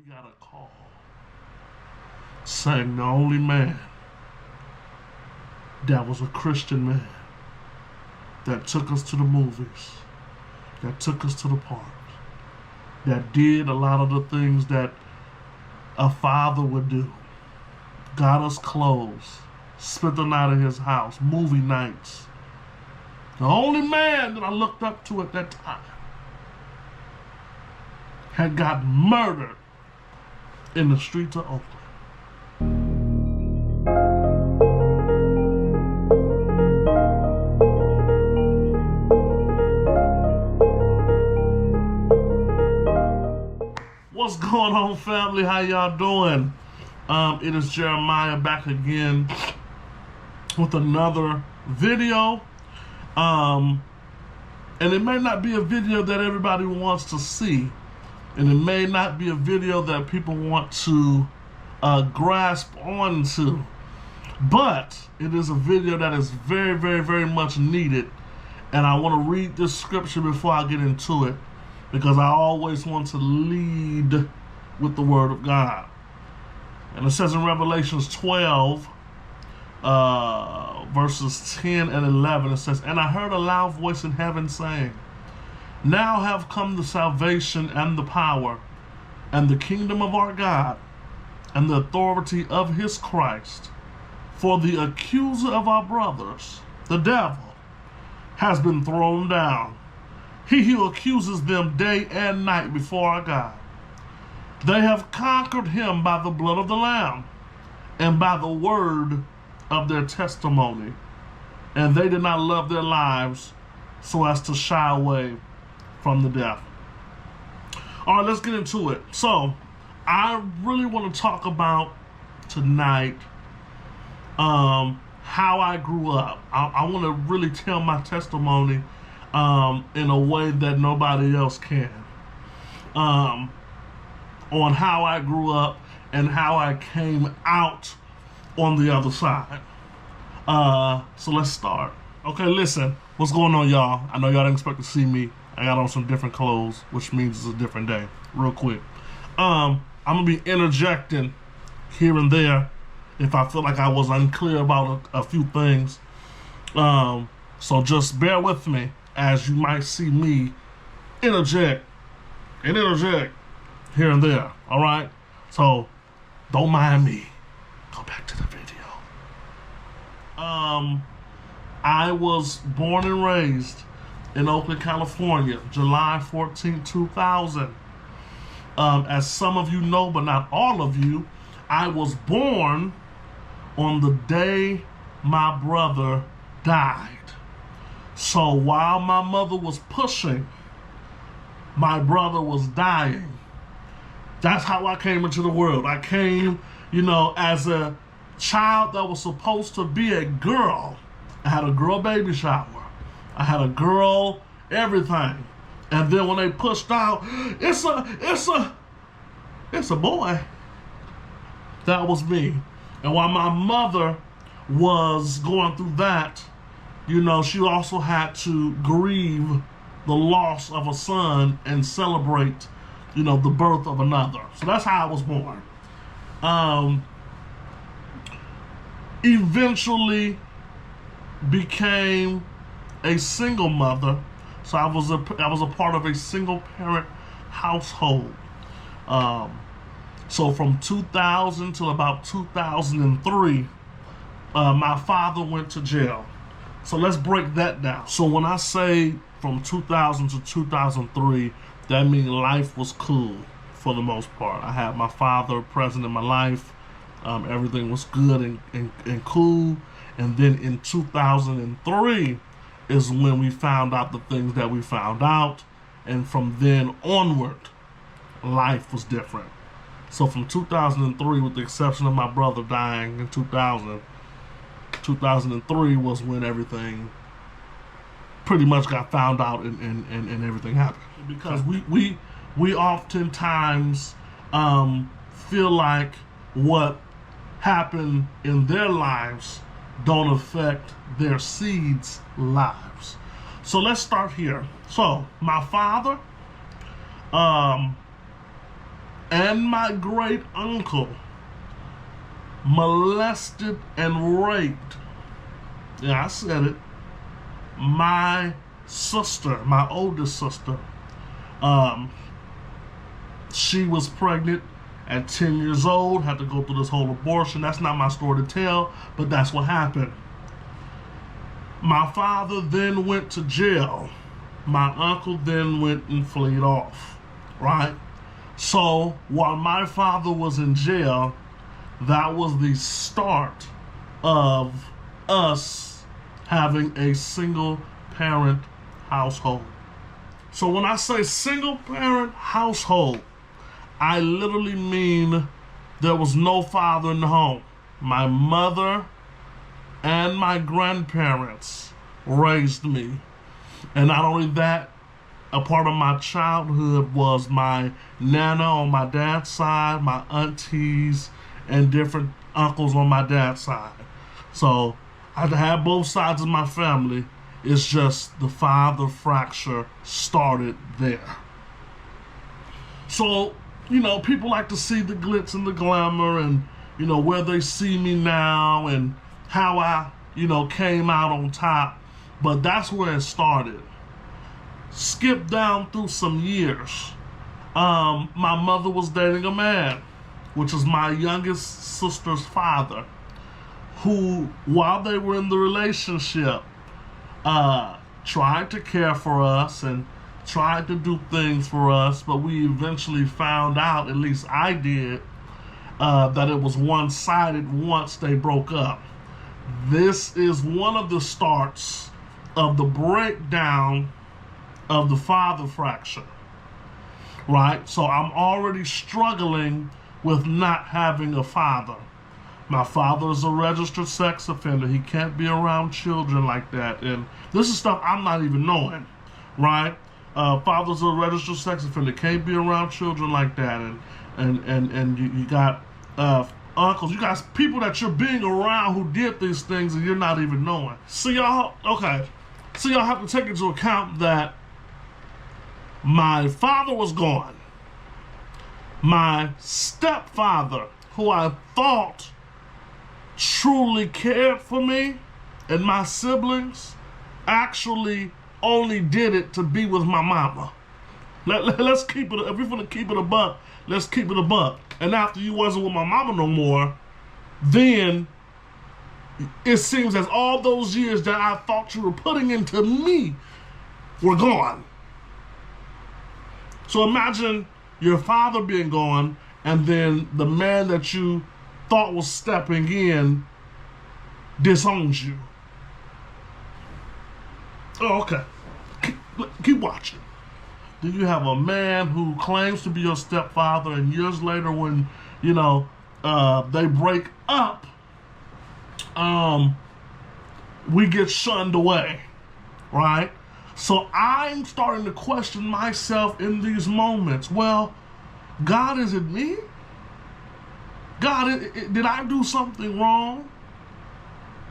got a call saying the only man that was a Christian man that took us to the movies, that took us to the parks, that did a lot of the things that a father would do, got us clothes, spent the night at his house, movie nights. The only man that I looked up to at that time had got murdered in the streets of Oakland. What's going on, family? How y'all doing? It is Jeremiah back again with another video. And it may not be a video that everybody wants to see, and it may not be a video that people want to grasp onto, but it is a video that is very, very, very much needed. And I want to read this scripture before I get into it, because I always want to lead with the word of God. And it says in Revelations 12, verses 10 and 11, it says, "And I heard a loud voice in heaven saying, Now have come the salvation and the power and the kingdom of our God and the authority of his Christ. For the accuser of our brothers, the devil, has been thrown down. He who accuses them day and night before our God. They have conquered him by the blood of the Lamb and by the word of their testimony. And they did not love their lives so as to shy away from the death." All right, let's get into it. So, I really want to talk about tonight how I grew up. I want to really tell my testimony in a way that nobody else can. On how I grew up and how I came out on the other side. So let's start. Okay, listen, what's going on, y'all? I know y'all didn't expect to see me. I got on some different clothes, which means it's a different day. Real quick. I'm gonna be interjecting here and there if I feel like I was unclear about a few things. So just bear with me as you might see me interject here and there. All right? So don't mind me. Go back to the video. I was born and raised in Oakland, California, July 14, 2000. As some of you know, but not all of you, I was born on the day my brother died. So while my mother was pushing, my brother was dying. That's how I came into the world. I came, as a child that was supposed to be a girl. I had a girl baby shower. I had a girl everything. And then when they pushed out, it's a boy. That was me. And while my mother was going through that, she also had to grieve the loss of a son and celebrate, the birth of another. So that's how I was born. Eventually became a single mother. So I was a part of a single parent household. So from 2000 to about 2003, my father went to jail. So let's break that down. So when I say from 2000 to 2003, that means life was cool for the most part. I had my father present in my life. Everything was good and cool. And then in 2003 is when we found out the things that we found out. And from then onward, life was different. So from 2003, with the exception of my brother dying in 2003 was when everything pretty much got found out and everything happened. Because we oftentimes feel like what happened in their lives don't affect their seeds' lives. So let's start here. So my father and my great uncle molested and raped, yeah, I said it, my sister, my oldest sister. She was pregnant at 10 years old, had to go through this whole abortion. That's not my story to tell, but that's what happened. My father then went to jail. My uncle then went and fled off, right? So while my father was in jail, that was the start of us having a single parent household. So when I say single parent household, I literally mean there was no father in the home. My mother and my grandparents raised me. And not only that, a part of my childhood was my nana on my dad's side, my aunties, and different uncles on my dad's side. So I had both sides of my family. It's just the father fracture started there. So, you know, people like to see the glitz and the glamour and, you know, where they see me now and how I, you know, came out on top. But that's where it started. Skip down through some years. My mother was dating a man, which is my youngest sister's father, who, while they were in the relationship, tried to care for us and tried to do things for us, but we eventually found out, at least I did, that it was one-sided once they broke up. This is one of the starts of the breakdown of the father fracture, right? So I'm already struggling with not having a father. My father is a registered sex offender. He can't be around children like that. And this is stuff I'm not even knowing, right? Father's a registered sex offender, can't be around children like that. And you got uncles, you got people that you're being around who did these things and you're not even knowing. So y'all have to take into account that my father was gone. My stepfather, who I thought truly cared for me and my siblings, actually only did it to be with my mama. Let's keep it, if we're gonna keep it a buck, let's keep it a buck. And after you wasn't with my mama no more, then it seems as all those years that I thought you were putting into me were gone. So imagine your father being gone, and then the man that you thought was stepping in disowns you. Oh, okay. Keep watching. Then you have a man who claims to be your stepfather, and years later when, you know, they break up, we get shunned away, right? So I'm starting to question myself in these moments. Well, God, is it me? God, did I do something wrong?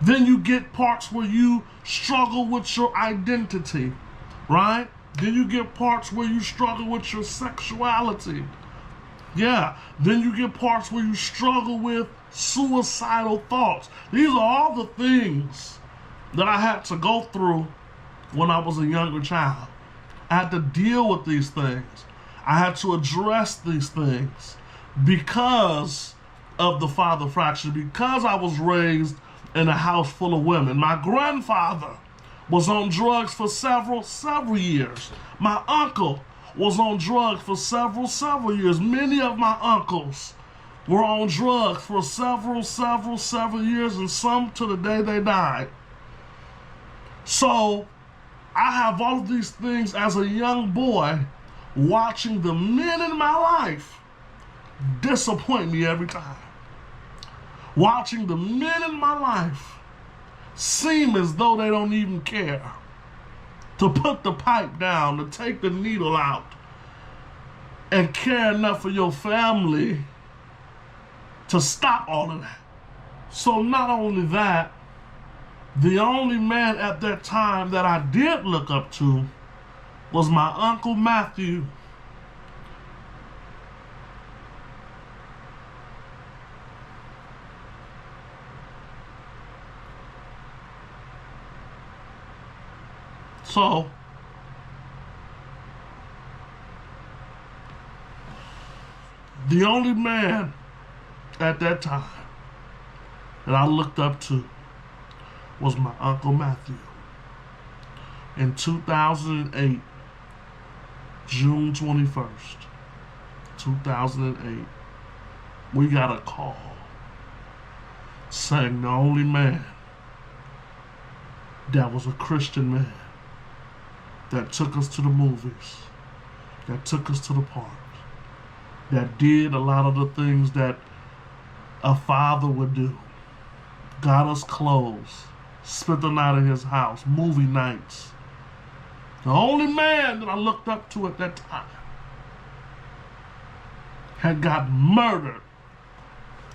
Then you get parts where you struggle with your identity, right? Then you get parts where you struggle with your sexuality. Yeah, then you get parts where you struggle with suicidal thoughts. These are all the things that I had to go through when I was a younger child. I had to deal with these things. I had to address these things because of the father fracture, because I was raised in a house full of women. My grandfather was on drugs for several years. My uncle was on drugs for several years. Many of my uncles were on drugs for several years, and some to the day they died. So I have all of these things as a young boy, watching the men in my life disappoint me every time. Watching the men in my life seem as though they don't even care to put the pipe down, to take the needle out, and care enough for your family to stop all of that. So not only that, the only man at that time that I did look up to was my Uncle Matthew, So, the only man at that time that I looked up to was my Uncle Matthew. In 2008, June 21st, 2008, we got a call saying the only man that was a Christian man that took us to the movies, that took us to the parks, that did a lot of the things that a father would do, got us clothes, spent the night at his house, movie nights. The only man that I looked up to at that time had got murdered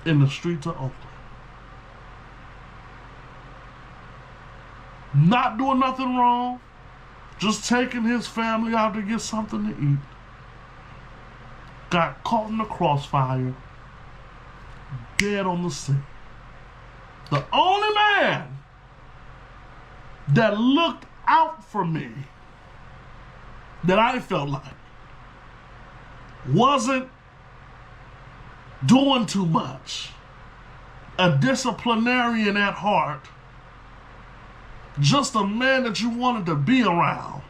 in the streets of Oakland. Not doing nothing wrong, just taking his family out to get something to eat. Got caught in the crossfire, dead on the scene. The only man that looked out for me, that I felt like wasn't doing too much, a disciplinarian at heart, just a man that you wanted to be around,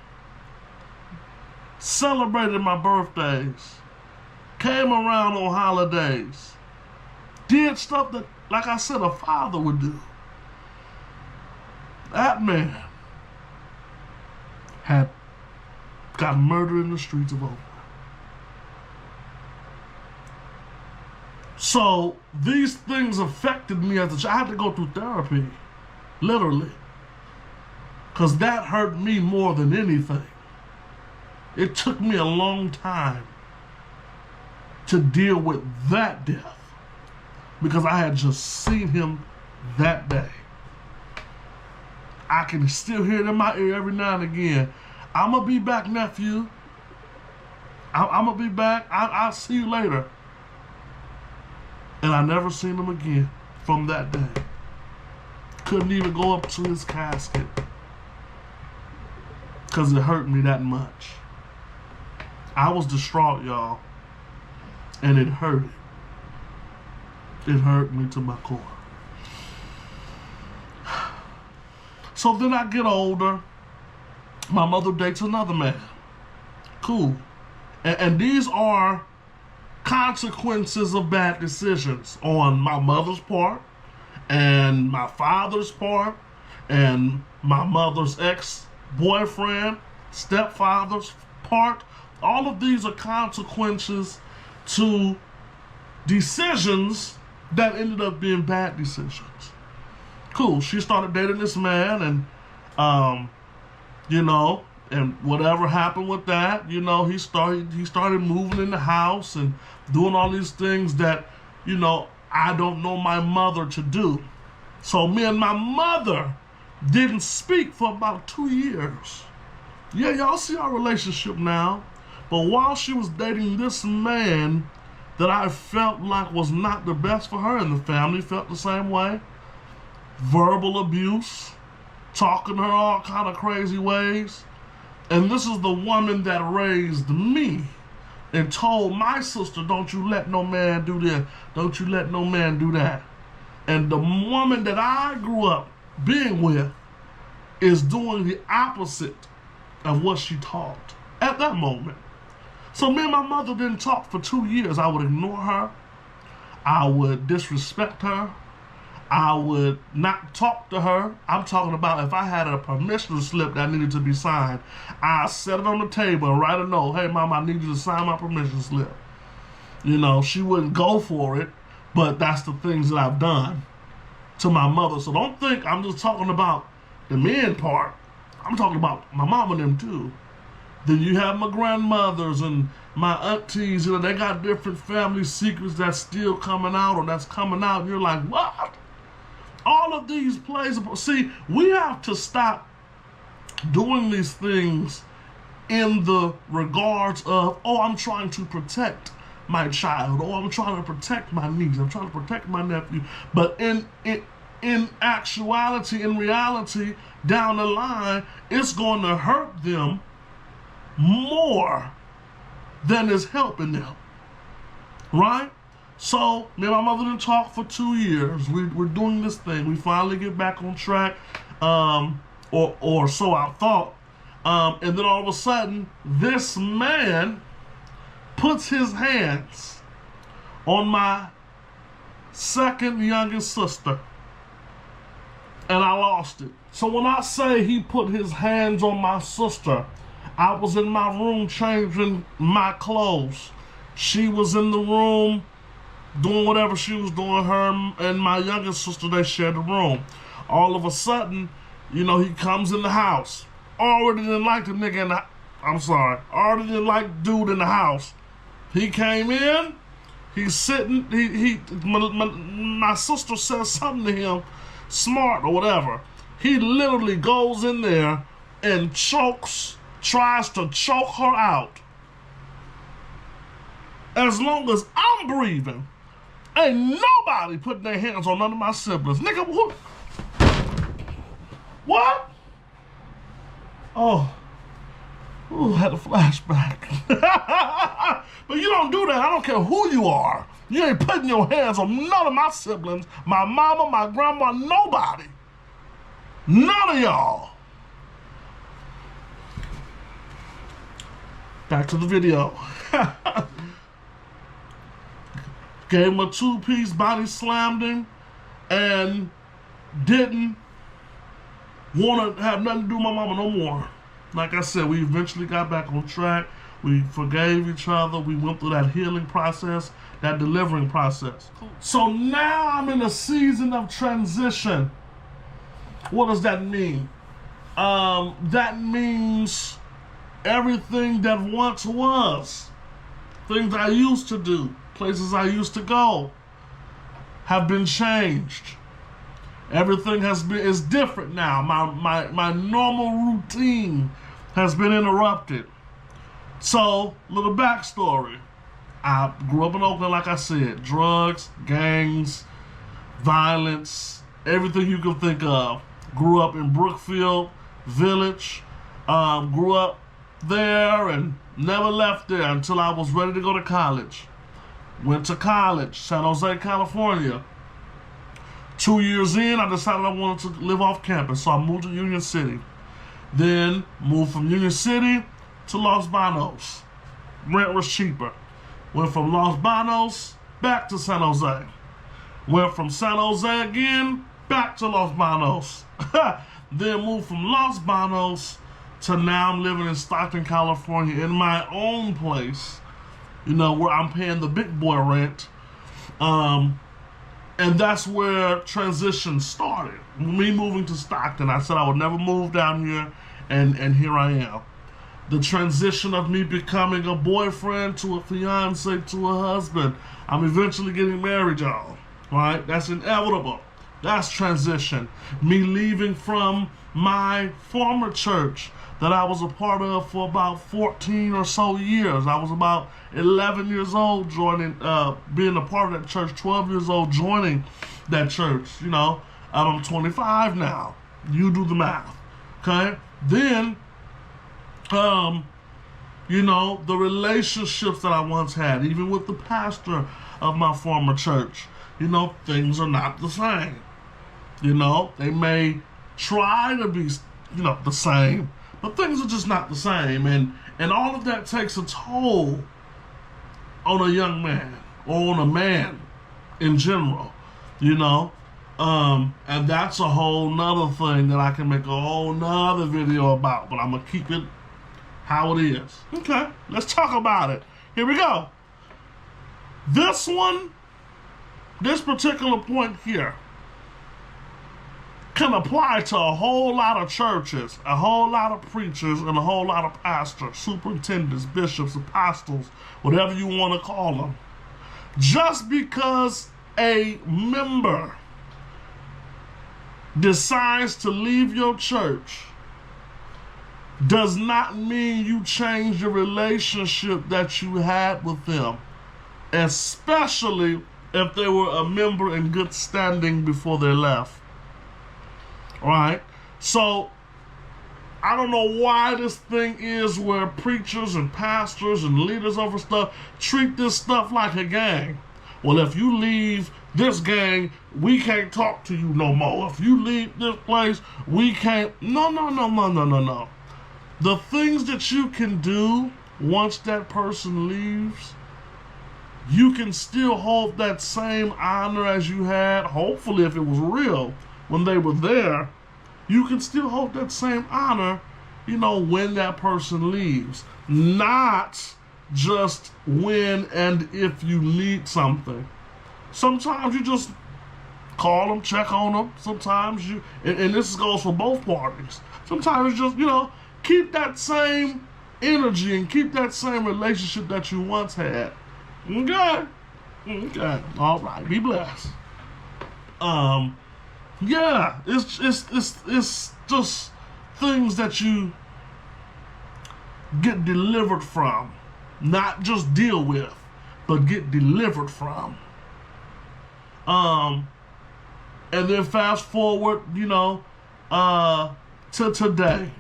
celebrated my birthdays, came around on holidays, did stuff that, like I said, a father would do. That man had got murdered in the streets of Oakland. So these things affected me as a child. I had to go through therapy, literally, because that hurt me more than anything. It took me a long time to deal with that death because I had just seen him that day. I can still hear it in my ear every now and again. I'm going to be back, nephew. I'm going to be back. I'll see you later. And I never seen him again from that day. Couldn't even go up to his casket because it hurt me that much. I was distraught, y'all. And it hurt. It hurt me to my core. So then I get older. My mother dates another man. Cool. And these are consequences of bad decisions on my mother's part and my father's part and my mother's ex-boyfriend, stepfather's part. All of these are consequences to decisions that ended up being bad decisions. Cool. She started dating this man and, and whatever happened with that, he started moving in the house and doing all these things that, I don't know my mother to do. So me and my mother didn't speak for about 2 years. Yeah, y'all see our relationship now. But while she was dating this man that I felt like was not the best for her, and the family felt the same way, verbal abuse, talking to her all kind of crazy ways. And this is the woman that raised me and told my sister, don't you let no man do this. Don't you let no man do that. And the woman that I grew up being with is doing the opposite of what she taught at that moment. So me and my mother didn't talk for 2 years. I would ignore her. I would disrespect her. I would not talk to her. I'm talking about if I had a permission slip that needed to be signed, I set it on the table and write a note. Hey, Mom, I need you to sign my permission slip. She wouldn't go for it, but that's the things that I've done to my mother. So don't think I'm just talking about the men part. I'm talking about my mom and them too. Then you have my grandmothers and my aunties. They got different family secrets that's still coming out or that's coming out. And you're like, what? All of these plays. See, we have to stop doing these things in the regards of, I'm trying to protect my child, I'm trying to protect my niece, I'm trying to protect my nephew. But in in actuality, in reality, down the line, it's going to hurt them more than it's helping them, right? So, me and my mother didn't talk for 2 years. We're doing this thing. We finally get back on track, or so I thought. And then all of a sudden, this man puts his hands on my second youngest sister, and I lost it. So when I say he put his hands on my sister, I was in my room changing my clothes. She was in the room doing whatever she was doing. Her and my youngest sister, they shared the room. All of a sudden, you know, he comes in the house. Already didn't like the nigga in the, already didn't like dude in the house. He came in, he's sitting, my sister says something to him, smart or whatever. He literally goes in there and tries to choke her out. As long as I'm breathing, ain't nobody putting their hands on none of my siblings. Nigga, what? Oh, ooh, had a flashback. But you don't do that. I don't care who you are. You ain't putting your hands on none of my siblings, my mama, my grandma, nobody. None of y'all. Back to the video. Gave him a 2-piece, body slammed him, and didn't want to have nothing to do with my mama no more. Like I said, we eventually got back on track. We forgave each other. We went through that healing process, that delivering process. So now I'm in a season of transition. What does that mean? That means everything that once was, things I used to do, places I used to go, have been changed. Everything is different now. My normal routine has been interrupted. So, little backstory. I grew up in Oakland, like I said. Drugs, gangs, violence, everything you can think of. Grew up in Brookfield Village. Grew up there and never left there until I was ready to go to college. Went to college, San Jose, California. 2 years in, I decided I wanted to live off campus, so I moved to Union City. Then moved from Union City to Los Banos. Rent was cheaper. Went from Los Banos back to San Jose. Went from San Jose again back to Los Banos. Then moved from Los Banos to now I'm living in Stockton, California in my own place. You know, where I'm paying the big boy rent. And that's where transition started. Me moving to Stockton. I said I would never move down here, and here I am. The transition of me becoming a boyfriend to a fiance to a husband. I'm eventually getting married, y'all. Right? That's inevitable. That's transition. Me leaving from my former church that I was a part of for about 14 or so years. I was about 11 years old joining, being a part of that church, 12 years old joining that church, you know. I'm 25 now. You do the math, okay? Then, you know, the relationships that I once had, even with the pastor of my former church, you know, things are not the same. You know, they may try to be, you know, the same, but things are just not the same, and all of that takes a toll on a young man, or on a man in general, you know, and that's a whole nother thing that I can make a whole nother video about, but I'm gonna keep it how it is. Okay, let's talk about it. Here we go. This particular point here can apply to a whole lot of churches, a whole lot of preachers, and a whole lot of pastors, superintendents, bishops, apostles, whatever you want to call them. Just because a member decides to leave your church does not mean you change the relationship that you had with them, especially if they were a member in good standing before they left. right? So I don't know why this thing is where preachers and pastors and leaders over stuff treat this stuff like a gang. Well, if you leave this gang, we can't talk to you no more. If you leave this place, we can't. No. The things that you can do once that person leaves, you can still hold that same honor as you had, hopefully if it was real, when they were there. You can still hold that same honor, when that person leaves. Not just when and if you need something. Sometimes you just call them, check on them. Sometimes you, and this goes for both parties. Sometimes you just, keep that same energy and keep that same relationship that you once had. Okay. All right. Be blessed. Yeah, it's just things that you get delivered from, not just deal with, but get delivered from. And then fast forward, to today,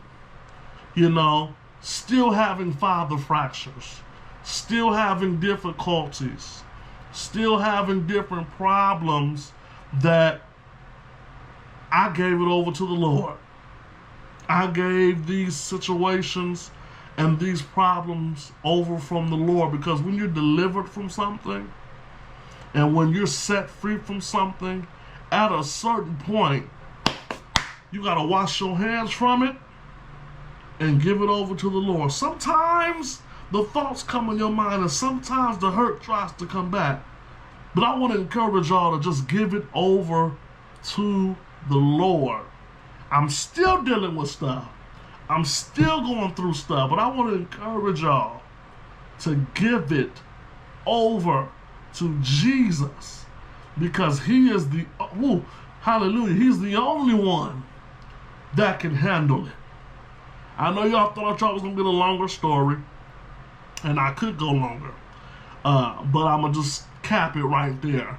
still having father fractures, still having difficulties, still having different problems that I gave it over to the Lord. I gave these situations and these problems over from the Lord, because when you're delivered from something and when you're set free from something, at a certain point, you got to wash your hands from it and give it over to the Lord. Sometimes the thoughts come in your mind and sometimes the hurt tries to come back. But I want to encourage y'all to just give it over to the Lord. I'm still dealing with stuff. I'm still going through stuff, but I want to encourage y'all to give it over to Jesus, because he is hallelujah, he's the only one that can handle it. I know y'all thought y'all was going to get a longer story, and I could go longer, but I'm going to just cap it right there.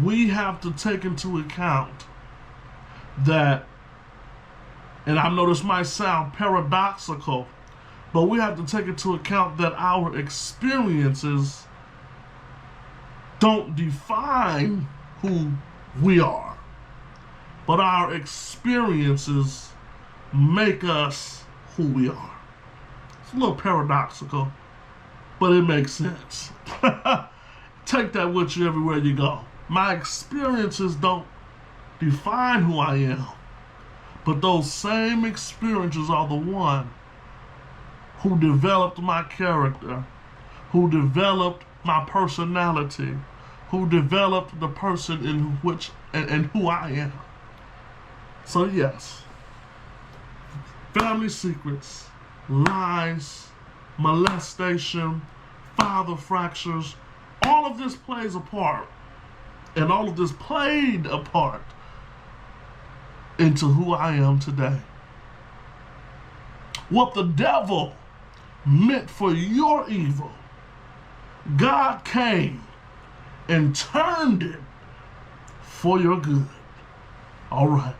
We have to take into account that, and I know this might sound paradoxical, but we have to take into account that our experiences don't define who we are, but our experiences make us who we are. It's a little paradoxical, but it makes sense. Take that with you everywhere you go. My experiences don't define who I am, but those same experiences are the one who developed my character, who developed my personality, who developed the person in which and who I am. So yes, family secrets, lies, molestation, father fractures, all of this plays a part, and all of this played a part into who I am today. What the devil meant for your evil, God came and turned it for your good. All right.